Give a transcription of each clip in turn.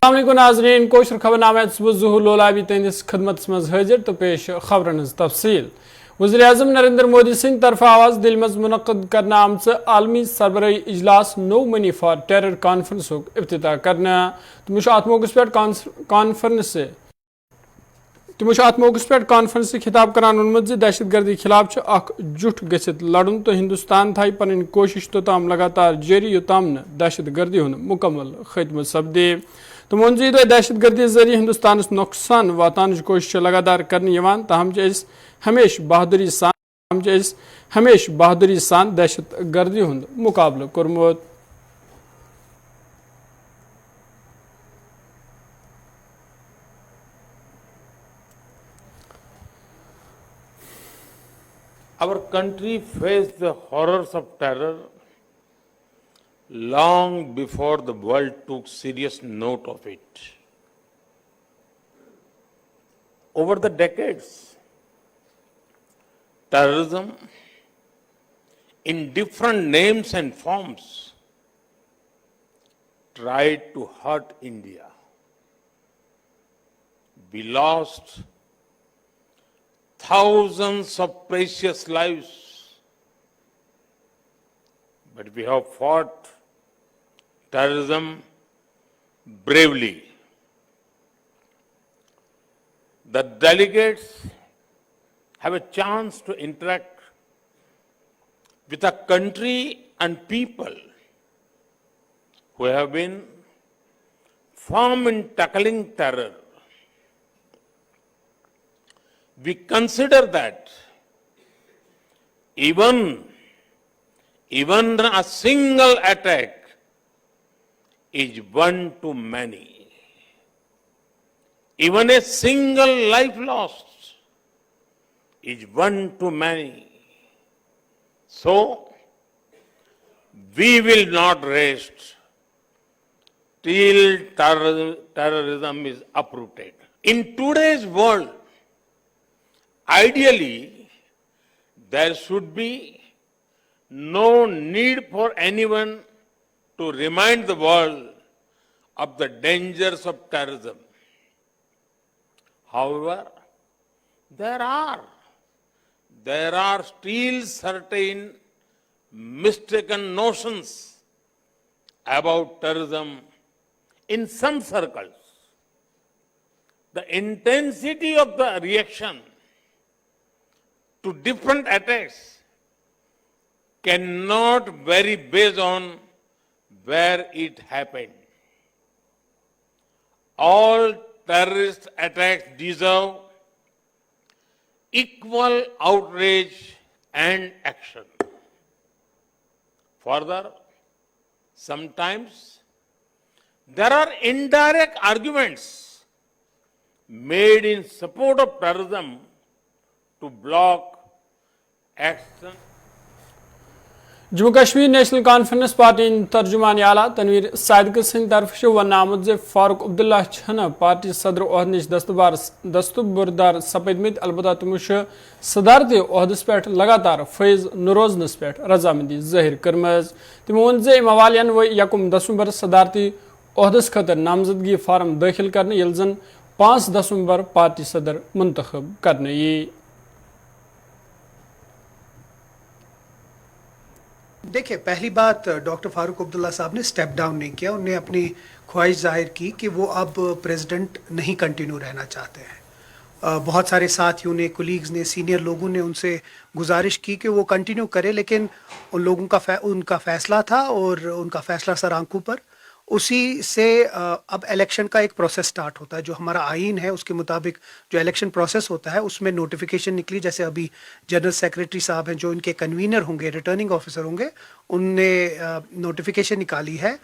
السلام علیکم ناظرین کوشر خبر نامہ ظہور لولابی تہندس خدمت مز حاضر تو پیش خبرن ہز تفصیل وزیر اعظم نریندر مودی سند طرف آواز دل مز منعقد کرنا آمت عالمی سربراہی اجلاس نو منی فار ٹیرر کانفرنس افتتاح کرنا تمو ات موقع پہ کانفرنس خطاب کران وونمت دہشت گردی خلاف اخ جٹ گھت لڑن تو ہندوستان تھائی پن کوشش توتام لگاتار جاری یوتام دہشت گردی ہند مکمل خاتمہ سپدے تو وون دہشت گردی ذریعہ ہندوستانس نقصان واتان کوشش لگاتار کرنے تاہم ہمیشہ بہادری سان دہشت گردی ہند مقابلہ کورمت Our country faced the horrors of terror long before the world took serious note of it. Over the decades, terrorism, in different names and forms, tried to hurt India. We lost thousands of precious lives, but we have fought terrorism bravely. The delegates have a chance to interact with a country and people who have been firm in tackling terror. We consider that even a single attack is one too many. Even a single life lost is one too many. So, we will not rest till terrorism is uprooted. In today's world, ideally, there should be no need for anyone to remind the world of the dangers of terrorism. However, there are still certain mistaken notions about terrorism in some circles. The intensity of the reaction to different attacks cannot vary based on where it happened. All terrorist attacks deserve equal outrage and action. Further, sometimes there are indirect arguments made in support of terrorism to block action. Jammu Kashmir national conference party ترجمان اعلیٰ تنویر صادق سند طرف one آمت فاروق عبداللہ چھنہ party صدر عہد نش دستبردار سپدمت البتہ تمو صدارتی عہدس پہ لگاتار فیض نروزنس پہ رضامندی ظاہر کرم تمو وون ام حوالین و 1 دسمبر صدارتی عہدس خاطر نامزدگی فارم داخل کرنے یل زن 5 دسمبر پارٹی صدر منتخب کرنے یہ دیکھیں پہلی بات ڈاکٹر فاروق عبداللہ صاحب نے سٹیپ ڈاؤن نہیں کیا. انہوں نے اپنی خواہش ظاہر کی کہ وہ اب پریزیڈنٹ نہیں کنٹینیو رہنا چاہتے ہیں. بہت سارے ساتھیوں نے، کولیگز نے، سینئر لوگوں نے ان سے گزارش کی کہ وہ کنٹینیو کرے، لیکن ان لوگوں کا ان کا فیصلہ تھا اور ان کا فیصلہ سر آنکھوں پر. اسی سے اب الیکشن کا ایک پروسیس سٹارٹ ہوتا ہے. جو ہمارا آئین ہے اس کے مطابق جو الیکشن پروسیس ہوتا ہے اس میں نوٹیفیکیشن نکلی. جیسے ابھی جنرل سیکریٹری صاحب ہیں جو ان کے کنوینر ہوں گے، ریٹرننگ آفیسر ہوں گے، ان نے نوٹیفیکیشن نکالی ہے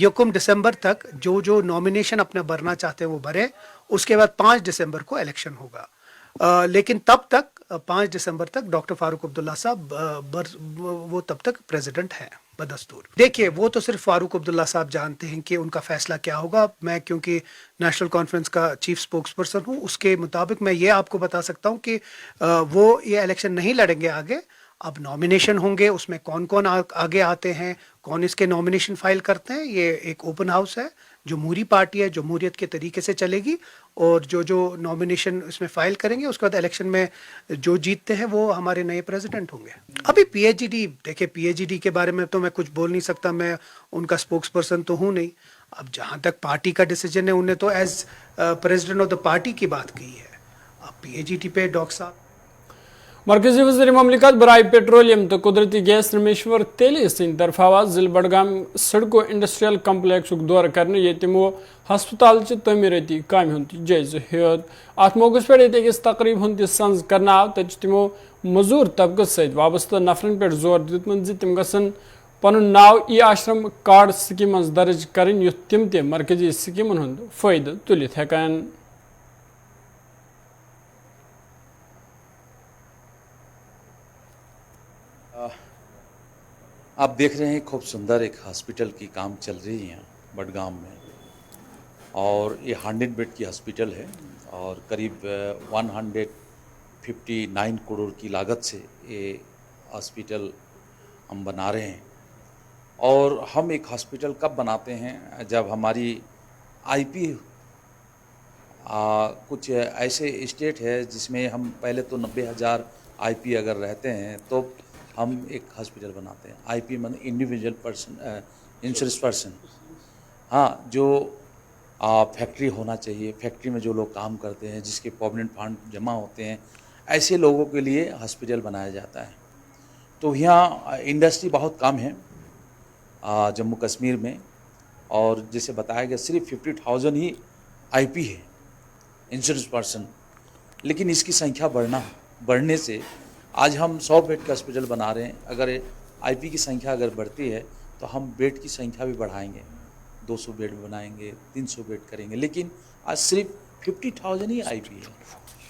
1 دسمبر تک جو نامینیشن اپنا بھرنا چاہتے ہیں وہ بھریں. اس کے بعد 5 دسمبر کو الیکشن ہوگا. لیکن تب تک 5 دسمبر تک ڈاکٹر فاروق عبداللہ صاحب وہ تب تک پریزیڈنٹ ہیں بدستور. دیکھیے وہ تو صرف فاروق عبداللہ صاحب جانتے ہیں کہ ان کا فیصلہ کیا ہوگا. میں کیونکہ نیشنل کانفرنس کا چیف سپوکس پرسن ہوں، اس کے مطابق میں یہ آپ کو بتا سکتا ہوں کہ وہ یہ الیکشن نہیں لڑیں گے آگے. اب نامینیشن ہوں گے، اس میں کون کون آگے آتے ہیں، کون اس کے نامینیشن فائل کرتے ہیں. یہ ایک اوپن ہاؤس ہے जमहूरी पार्टी है जमहूरियत के तरीके से चलेगी और जो नॉमिनेशन इसमें फाइल करेंगे उसके बाद इलेक्शन में जो जीतते हैं वो हमारे नए प्रेसिडेंट होंगे। अभी पीएचडी, देखिए पीएचडी के बारे में तो मैं कुछ बोल नहीं सकता, मैं उनका स्पोक्स पर्सन तो हूँ नहीं। अब जहाँ तक पार्टी का डिसीजन है, उन्हें तो as president of the party की बात की है। अब पीएचडी पे डॉक्टर साहब मरकजी वज़ीर ममलिकत बराए पेट्रोलियम तो कुदरती गैस रमेश्वर तेली सिंह तरफा जिला बडगाम सड़को इंडस्ट्रियल कम्प्लेक्स दौर करने ये तमो हस्पताल तमीरती काम हुंद जायज़ हेत। अत मौके पे अकिस तकरीब हुंद संज करना आव तब तमो मजूर तबकत सत वाबस्ता नफरन पे जोर दितमुत तम गसन पनुन नाव ई आश्रम कार्ड स्कीम मज दर्ज करें युथ तम ते मरकजी स्कीमन हुंद फायदे तुलित हेकान। आप देख रहे हैं खूब सुंदर एक हॉस्पिटल की काम चल रही है बडगाम में, और ये 100 बेड की हॉस्पिटल है और करीब 159 करोड़ की लागत से ये हॉस्पिटल हम बना रहे हैं। और हम एक हॉस्पिटल कब बनाते हैं, जब हमारी आईपी कुछ ऐसे स्टेट है जिसमें हम पहले तो 90,000 आईपी अगर रहते हैं तो हम एक हॉस्पिटल बनाते हैं। आईपी मतलब इंडिविजुअल पर्सन, इंश्योरेंस पर्सन। हाँ, जो फैक्ट्री होना चाहिए, फैक्ट्री में जो लोग काम करते हैं, जिसके प्रोविडेंट फंड जमा होते हैं, ऐसे लोगों के लिए हॉस्पिटल बनाया जाता है। तो यहाँ इंडस्ट्री बहुत कम है जम्मू कश्मीर में, और जैसे बताया गया सिर्फ 50,000 ही आईपी है इंश्योरेंस पर्सन, लेकिन इसकी संख्या बढ़ने से आज हम 100 बेड का हॉस्पिटल बना रहे हैं। अगर आईपी की संख्या अगर बढ़ती है तो हम बेड की संख्या भी बढ़ाएंगे, 200 बेड बनाएंगे, 300 बेड करेंगे, लेकिन आज सिर्फ 50,000 ही आईपी है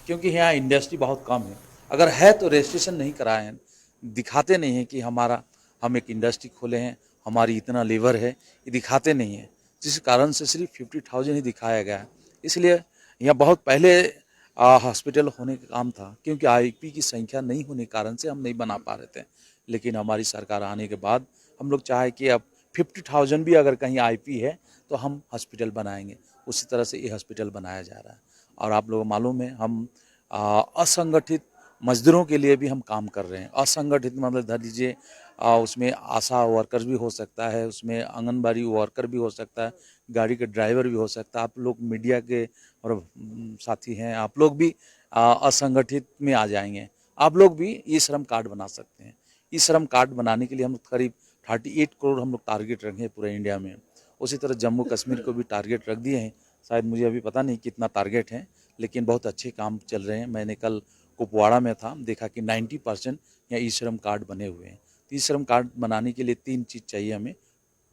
क्योंकि यहाँ इंडस्ट्री बहुत कम है। अगर है तो रजिस्ट्रेशन नहीं कराए हैं, दिखाते नहीं हैं कि हम एक इंडस्ट्री खोले हैं, हमारी इतना लेबर है, ये दिखाते नहीं हैं, जिस कारण से सिर्फ 50,000 ही दिखाया गया है। इसलिए यहाँ बहुत पहले हॉस्पिटल होने का काम था, क्योंकि आईपी की संख्या नहीं होने के कारण से हम नहीं बना पा रहे थे। लेकिन हमारी सरकार आने के बाद हम लोग चाहे कि अब 50,000 भी अगर कहीं आईपी है तो हम हॉस्पिटल बनाएंगे। उसी तरह से ये हॉस्पिटल बनाया जा रहा है। और आप लोगों को मालूम है हम असंगठित मजदूरों के लिए भी हम काम कर रहे हैं। असंगठित मतलब धर लीजिए उसमें आशा वर्कर भी हो सकता है, उसमें आंगनबाड़ी वर्कर भी हो सकता है, गाड़ी के ड्राइवर भी हो सकता है। आप लोग मीडिया के और साथी हैं, आप लोग भी असंगठित में आ जाएंगे। आप लोग भी ई श्रम कार्ड बना सकते हैं। ई श्रम कार्ड बनाने के लिए हम करीब 38 करोड़ हम लोग टारगेट रखे हैं पूरे इंडिया में। उसी तरह जम्मू कश्मीर को भी टारगेट रख दिए हैं। शायद मुझे अभी पता नहीं कितना टारगेट है, लेकिन बहुत अच्छे काम चल रहे हैं। मैंने कल कुपवाड़ा में था, देखा कि 90% यहाँ ई श्रम कार्ड बने हुए हैं। ई श्रम कार्ड बनाने के लिए 3 चीज़ चाहिए हमें,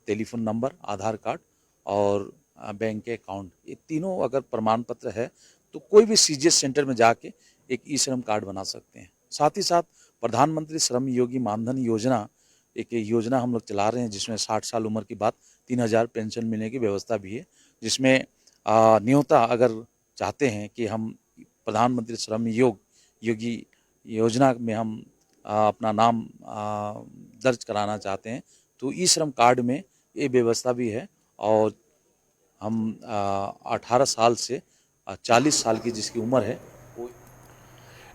टेलीफोन नंबर, आधार कार्ड और बैंक के अकाउंट। ये तीनों अगर प्रमाण पत्र है तो कोई भी सीजीएस सेंटर में जाके एक ई श्रम कार्ड बना सकते हैं। साथ ही साथ प्रधानमंत्री श्रम योगी मानधन योजना, एक योजना हम लोग चला रहे हैं जिसमें 60 साल उम्र के बाद 3,000 पेंशन मिलने की व्यवस्था भी है, जिसमें न्योता अगर चाहते हैं कि हम प्रधानमंत्री श्रम योगी योजना में हम अपना नाम दर्ज कराना चाहते हैं तो ई श्रम कार्ड में ये व्यवस्था भी है। और हम 18 साल से 40 साल की जिसकी उम्र है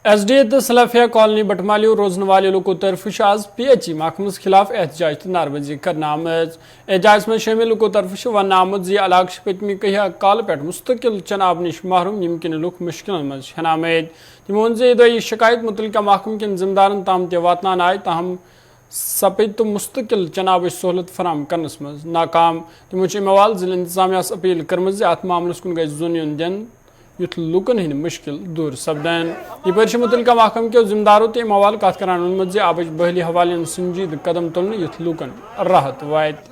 SDA सलाफिया कॉलोनी बटमालियो रोजन वाले लोगों तरफ आज PHE महकमस खिलाफ एहतजाज तो नारबंदी करना एहतजाज में शामिल लोगों तरफ वन आमुद जी इलाक पतमी कहिया काल पे मुस्तकिल चनाब नश महरूम यमकिन लुक मुश्किल मज हनामेद तमो ये शिकायत मुतलका महकम किन जिम्मेदारन ताम ते वातनान आय ताहम सपद तो मुस्तकिल चनाब सहूलत फराम करनस मज नाकाम तमो अमवाल जिला इंतजामिया अपील कर्म अत मामलस कुन गई जुन दिन युथ लुकन हंद मुश्किल दूर सपदान। यह मुतलका महकम के जिम्मेदारों ते अमवाल कत करान वोनमुत आबच बहली हवालन संजीद कदम तुलन युथ लुकन राहत वात।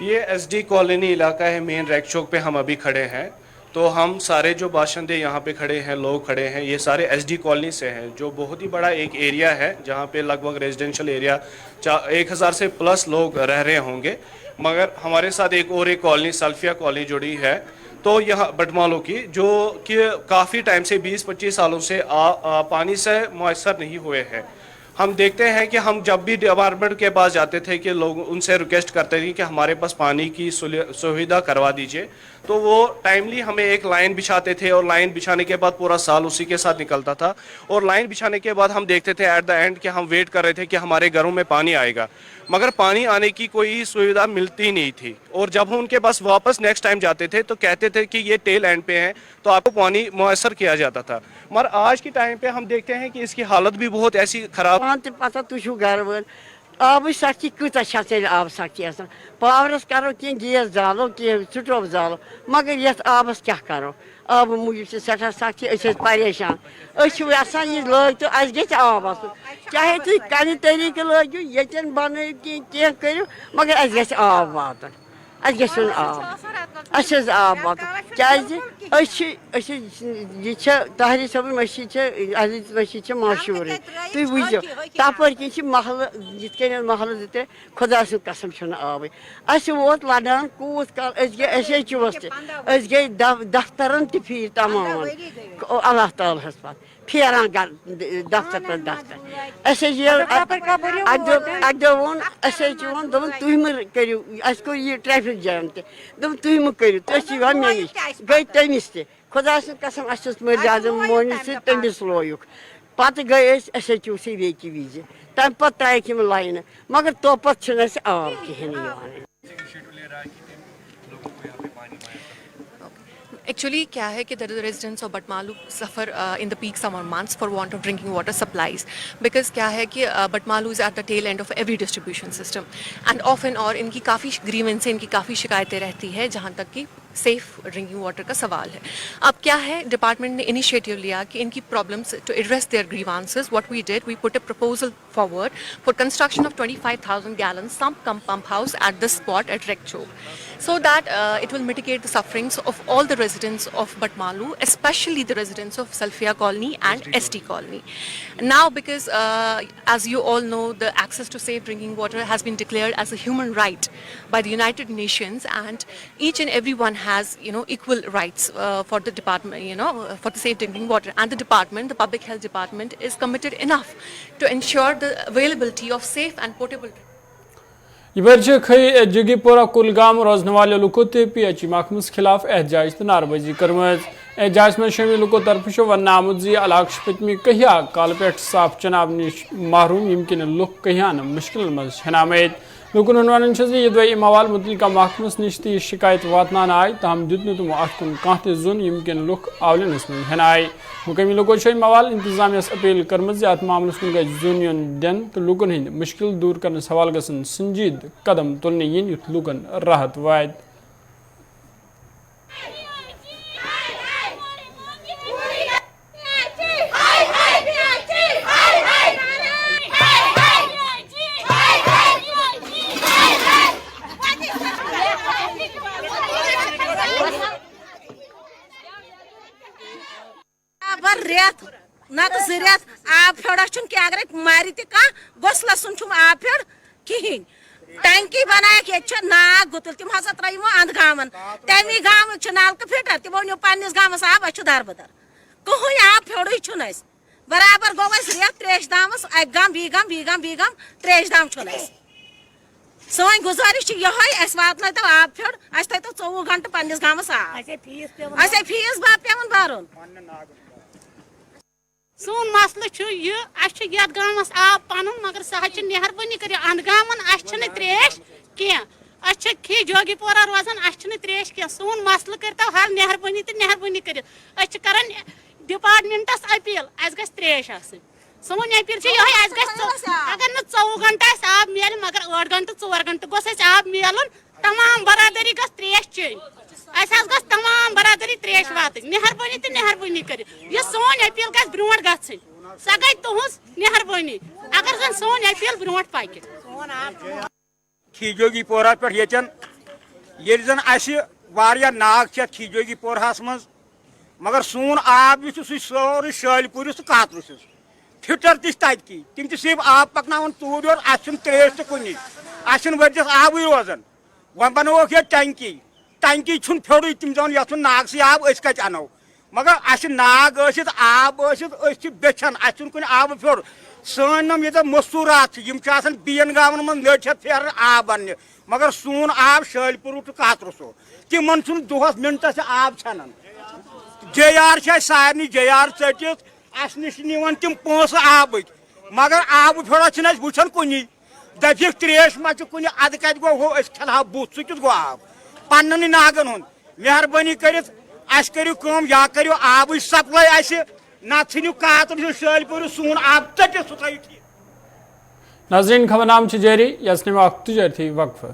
ये SD कॉलोनी इलाका है, मेन रैक चौक पे हम अभी खड़े हैं। तो हम सारे जो बाशिंदे यहाँ पे खड़े हैं, लोग खड़े हैं, ये सारे SD कॉलोनी से हैं, जो बहुत ही बड़ा एक एरिया है जहाँ पे लगभग रेजिडेंशियल एरिया 1000 से प्लस लोग रह रहे होंगे। मगर हमारे साथ एक कॉलोनी सल्फिया कॉलोनी जुड़ी है। तो यहाँ बटमालों की जो कि काफ़ी टाइम से 20-25 सालों से पानी से मुयसर नहीं हुए हैं। हम देखते हैं कि हम जब भी डिपार्टमेंट के पास जाते थे कि लोग उनसे रिक्वेस्ट करते थे कि हमारे पास पानी की सुविधा करवा दीजिए, तो वो टाइमली हमें एक लाइन बिछाते थे और लाइन बिछाने के बाद पूरा साल उसी के साथ निकलता था। और लाइन बिछाने के बाद हम देखते थे एट द एंड कि हम वेट कर रहे थे कि हमारे घरों में पानी आएगा, मगर पानी आने की कोई सुविधा मिलती नहीं थी। और जब हम उनके पास वापस नेक्स्ट टाइम जाते थे तो कहते थे कि ये टेल एंड पे हैं, तो आपको पानी मुयसर किया जाता था। मगर आज के टाइम पे हम देखते हैं कि इसकी हालत भी बहुत ऐसी खराब। पता तुम घर वर आब सख्ती कूत आब सख्ती पावरस करो कि गैस जालो कि स्टोव जालो, मगर ये आबस क्या करो, आब मूजूब से सठा सख्ती परेशान यसान ये लग तो अस ग आब आस चाहे तुम कम तरीके लगो ये बन कह करो, मगर अस ग आब वात आब आब वात ताहिर साहब मस्जिद मशहूर तुम वो तपर किन महल ये महल दिते खुदा सद कसम आब अस वोत लड़ान कूत कल एस गई दफ्तरन तीर तमाम अल्लाह ताला पे फेरान दफ्तर पर दफ्तर वो दोन तुम करो अस को ये ट्रैफिक जाम तुम करो तुम मे नश गई तमिस खुदा सद कसम अस मर्जादम मोन तमिस लोयुक पत गई सी वेकि विज तम पत तराक लाइन, मगर तो पत आब कहें। Actually, क्या है कि the residents of Batmalu suffer in the peak summer months for want of drinking water supplies, because क्या है कि Batmalu is at the tail end of every distribution system and often और इनकी काफ़ी grievances, इनकी काफ़ी शिकायतें रहती है जहाँ तक कि सेफ ड्रिंकिंग वाटर का सवाल है। अब क्या है, डिपार्टमेंट ने इनिशिएटिव लिया कि इनकी problems to address their grievances, what we did, we put a proposal forward for construction of 25,000 gallons sump cum pump house at this spot at Rekchok, so that it will mitigate the sufferings of all the residents of Batmalu, especially the residents of Salfia Colony and ST Colony. Now, because as you all know, the access to safe drinking water has been declared as a human right by the United Nations, and each and everyone has, equal rights for the department, for the safe drinking water. And the department, the public health department, is committed enough to ensure the availability of safe and potable drinking. ये खई जगीपोरा कुलगाम रोजने वाले लुको ते PH महकमस खिलाफ एहतजाज तो नारबाजी कर्म एहतजाज में शामिल लुको तरफ वन आमुद जी इलाक पतमी कहिया काल पे साफ चनाब नश महरूम यमकिन लुक कहियान मुश्किल मज हनामेद लुकन वन ये मवाल मुतलिका महकमस नश तो शिकायत वातनान आय तहम दुत तुम अतकुन कह जुन यमकिन लुक आवलनस में हन आय मुकमी लुको मवाल इंतजामियस अपील कर्म अत मामलस कुन गई जुन युन दिन तो लुकन हंद मुश्किल दूर करने सवाल गसन संजीद कदम तुलने yin युथ लुकन राहत वायद। रेत ना तो रेत आब फेड़ा कि अगर मारि गोस लसन आब फेड़ कहें टंकी बनाया नाग गुतल तम हसा त्रो अंध गामन तमी गाम नलक फिटर तमो नो पन्नस गामस आब अ दरबदर कहीं आब फेड़े बराबर गो रेत त्रेश दामस अक गाम बी गाम त्रेश दाम सन गुजारिश ये वात आब फेड़ अस तो 24 घंटे पन्नस गामस आब फीस पेवन भरन। सोन मसल ये गामस आब पन मगर सह मेहरबानी कर अंध गामन त्रेश कह खी जोगीपोरा रोजान त्रेश कह सोन मसल करतो हल मेहरबानी तो मेहरबानी कर डिपार्टमेंटस अपील अस त्रेश सोन अपील अगर न 24 घंटे आब मिल मगर 8 घंटे 4 घंटे गोस आब मिलन तमाम बरादरी गस त्रेश चेन गस तमाम बरादरी त्रेश वात मेहरबानी तो मेहरबानी कर सोन अपील गस ब्रोट गई सह गई तुहस मेहरबानी अगर जन सोन अपील ब्रोट पक खीजोगीपोरा पे जन वारिया नाग खीजोगीपोरहस मज मगर सोन आब सोरे शालपुर तो कातरुस फिटर तकी तम सिर्फ आब पकन तूर त्रेश तो कुन वर्जस आबी रोजान वो बनोक ये टंकी टंकी छुन फेड़ तम जान यथुन नाग से आब अस कत अनो मगर अस नाग ٲسِتھ आब ٲسِتھ अस छ बेछन अस छुन कुन आब फेड़ सनम ये मस्तूरात बीन गावन मन नट फेर आब अन्न मगर सून आब शालपुर टू कातरसो तिमन छुन दोहस मिनटस आब छानन JR सारे JR चटित अस नश तिम पोस आब मगर आब फेड़ छन वुचन कुनी दफिक त्रेश मा कुन अद कत गो हो खलहा बुत सह गो आब पन्न नागन हुन मेहरबानी करित अस करियो कम या करियो आब सप्लाई अस ना छु कातर शालपुर सून आब चटित सह नाज़रीन खबरनाम जारी यस वक्त थी वक्फ